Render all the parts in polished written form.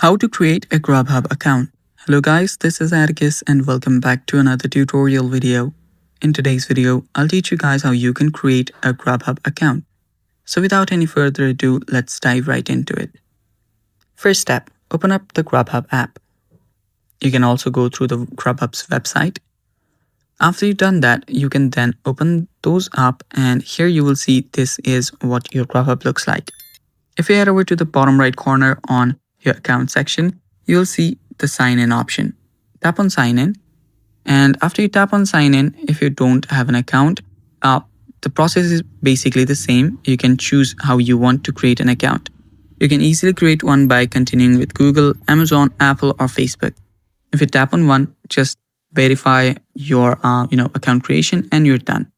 How to create a Grubhub account. Hello guys, this is Atticus and welcome back to another tutorial video. In today's video, I'll teach you guys how you can create a Grubhub account. So without any further ado, let's dive right into it. First step, open up the Grubhub app. You can also go through the Grubhub's website. After you've done that, you can then open those up and here you will see this is what your Grubhub looks like. If you head over to the bottom right corner on your account section, you'll see the sign in option. Tap on sign in. And after you tap on sign in, if you don't have an account, the process is basically the same. You can choose how you want to create an account. You can easily create one by continuing with Google, Amazon, Apple, or Facebook. If you tap on one, just verify your account creation and you're done.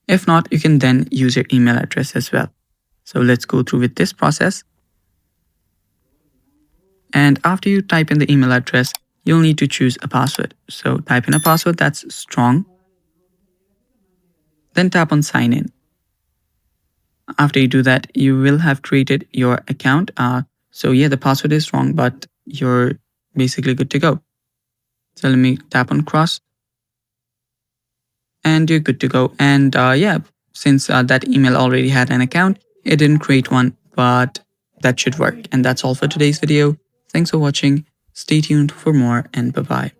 If not, you can then use your email address as well. So let's go through with this process. And after you type in the email address, you'll need to choose a password. So type in a password that's strong. Then tap on sign in. After you do that, you will have created your account. So yeah, the password is wrong, but you're basically good to go. So let me tap on cross. And you're good to go. And yeah, since that email already had an account, it didn't create one, but that should work. And that's all for today's video. Thanks for watching. Stay tuned for more and bye-bye.